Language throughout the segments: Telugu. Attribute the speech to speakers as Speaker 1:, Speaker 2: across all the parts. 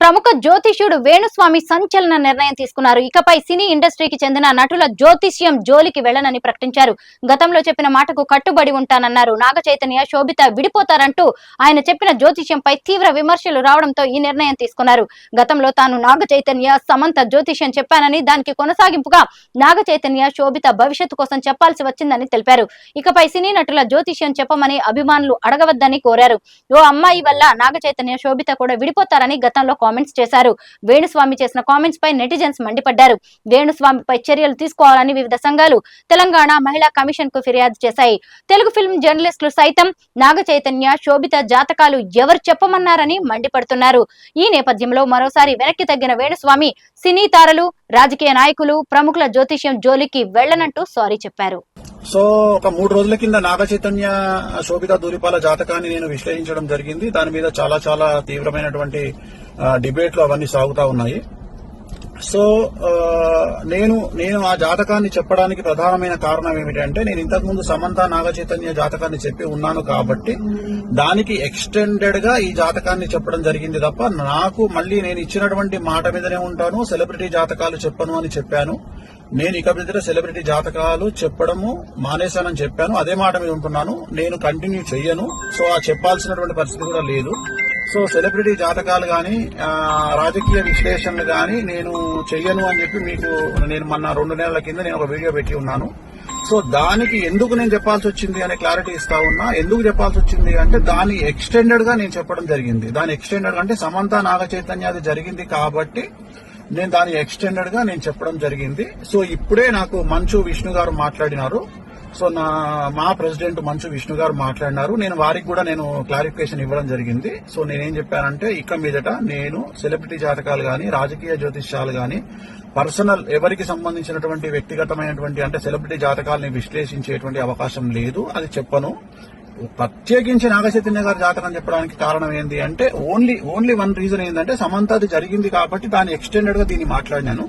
Speaker 1: ప్రముఖ జ్యోతిష్యుడు వేణుస్వామి సంచలన నిర్ణయం తీసుకున్నారు. ఇకపై సినీ ఇండస్ట్రీకి చెందిన నటుల జ్యోతిష్యం జోలికి వెళ్లనని ప్రకటించారు. గతంలో చెప్పిన మాటకు కట్టుబడి ఉంటానన్నారు. నాగ చైతన్య, శోభిత విడిపోతారంటూ ఆయన చెప్పిన జ్యోతిష్యంపై తీవ్ర విమర్శలు రావడంతో ఈ నిర్ణయం తీసుకున్నారు. గతంలో తాను నాగ చైతన్య, సమంత జ్యోతిష్యం చెప్పానని, దానికి కొనసాగింపుగా నాగ చైతన్య, శోభిత భవిష్యత్తు కోసం చెప్పాల్సి వచ్చిందని తెలిపారు. ఇకపై సినీ నటుల జ్యోతిష్యం చెప్పమని అభిమానులు అడగవద్దని కోరారు. ఓ అమ్మాయి వల్ల నాగ చైతన్య, శోభిత కూడా విడిపోతారని గతంలో కామెంట్స్ చేశారు. వేణుస్వామి చేసిన కామెంట్స్ పై నెటిజన్స్ మండిపడ్డారు. వేణుస్వామిపై చర్యలు తీసుకోవాలని వివిధ సంఘాలు తెలంగాణ మహిళా కమిషన్ కు ఫిర్యాదు చేశాయి. తెలుగు ఫిల్మ్ జర్నలిస్టులు సైతం నాగ చైతన్య, శోభిత జాతకాలు ఎవరు చెప్పమన్నారని మండిపడుతున్నారు. ఈ నేపథ్యంలో మరోసారి వెనక్కి తగ్గిన వేణుస్వామి సినీ తారలు, రాజకీయ నాయకులు, ప్రముఖుల జ్యోతిష్యం జోలికి వెళ్లనంటూ సారీ చెప్పారు.
Speaker 2: సో ఒక 3 రోజుల కింద నాగ చైతన్య, శోభిత ధూళిపాల జాతకాన్ని నేను విశ్లేషించడం జరిగింది. దాని మీద చాలా తీవ్రమైనటువంటి డిబేట్లు అవన్నీ సాగుతా ఉన్నాయి. సో నేను ఆ జాతకాన్ని చెప్పడానికి ప్రధానమైన కారణం ఏమిటంటే, నేను ఇంతకుముందు సమంత, నాగ చైతన్య జాతకాన్ని చెప్పి ఉన్నాను కాబట్టి దానికి ఎక్స్టెండెడ్ గా ఈ జాతకాన్ని చెప్పడం జరిగింది తప్ప, నాకు మళ్ళీ నేను ఇచ్చినటువంటి మాట మీదనే ఉంటాను, సెలబ్రిటీ జాతకాలు చెప్పను అని చెప్పాను. నేను ఇక మీద సెలబ్రిటీ జాతకాలు చెప్పడము మానేశానని చెప్పాను. అదే మాట మీద ఉంటున్నాను. నేను కంటిన్యూ చెయ్యను. సో ఆ చెప్పాల్సినటువంటి పరిస్థితి కూడా లేదు. సో సెలబ్రిటీ జాతకాలు గాని, రాజకీయ విశ్లేషణలు గాని నేను చెయ్యను అని చెప్పి మీకు నేను మొన్న 2 నెలల కింద నేను ఒక వీడియో పెట్టి ఉన్నాను. సో దానికి ఎందుకు నేను చెప్పాల్సి వచ్చింది అనే క్లారిటీ ఇస్తా ఉన్నా. ఎందుకు చెప్పాల్సి వచ్చింది అంటే, దాని ఎక్స్టెండెడ్ గా నేను చెప్పడం జరిగింది. దాని ఎక్స్టెండెడ్ అంటే సమంత, నాగ చైతన్య అది జరిగింది కాబట్టి నేను దాని ఎక్స్టెండెడ్ గా నేను చెప్పడం జరిగింది. సో ఇప్పుడే నాకు మంచు విష్ణు గారు మాట్లాడినారు. సో మా ప్రెసిడెంట్ మంచు విష్ణు గారు మాట్లాడినారు. నేను వారికి కూడా నేను క్లారిఫికేషన్ ఇవ్వడం జరిగింది. సో నేనేం చెప్పానంటే, ఇక మీదట నేను సెలబ్రిటీ జాతకాలు గాని, రాజకీయ జ్యోతిష్యాలు గాని, పర్సనల్ ఎవరికి సంబంధించినటువంటి వ్యక్తిగతమైనటువంటి అంటే సెలబ్రిటీ జాతకాలని విశ్లేషించేటువంటి అవకాశం లేదు. అది చెప్పను. ప్రత్యేకించి నాగ చైతన్య గారి జాతకం చెప్పడానికి కారణం ఏంటి అంటే, ఓన్లీ వన్ రీజన్ ఏంటంటే, సమంత అది జరిగింది కాబట్టి దాన్ని ఎక్స్టెండెడ్ గా దీన్ని మాట్లాడినాను.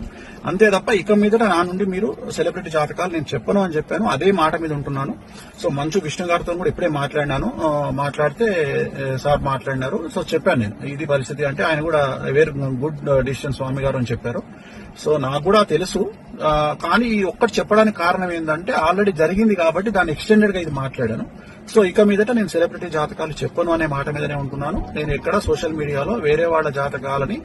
Speaker 2: అంతే తప్ప ఇక మీదట నా నుండి మీరు సెలబ్రిటీ జాతకాలు నేను చెప్పను అని చెప్పాను. అదే మాట మీద ఉంటున్నాను. సో మంచు విష్ణు గారితో కూడా ఇప్పుడే మాట్లాడినాను. మాట్లాడితే సార్ మాట్లాడినారు. సో చెప్పాను నేను ఇది పరిస్థితి అంటే, ఆయన కూడా వెరీ గుడ్ డిసిషన్ స్వామి గారు అని చెప్పారు. సో నాకు కూడా తెలుసు. కానీ ఈ ఒక్కటి చెప్పడానికి కారణం ఏంటంటే, ఆల్రెడీ జరిగింది కాబట్టి దాన్ని ఎక్స్టెండెడ్ గా ఇది మాట్లాడాను. సో ఇక మీదట నేను సెలబ్రిటీ జాతకాలు చెప్పను అనే మాట మీదనే ఉంటున్నాను. నేను ఎక్కడ సోషల్ మీడియాలో వేరే వాళ్ళ జాతకాలని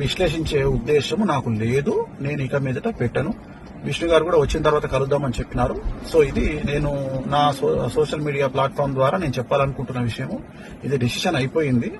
Speaker 2: విశ్లేషించే ఉద్దేశము నాకు లేదు. నేను ఇక మీదట పెట్టను. విష్ణు గారు కూడా వచ్చిన తర్వాత కలుద్దామని చెప్పినారు. సో ఇది నేను నా సోషల్ మీడియా ప్లాట్ఫామ్ ద్వారా నేను చెప్పాలనుకుంటున్న విషయము. ఇది డిసిషన్ అయిపోయింది.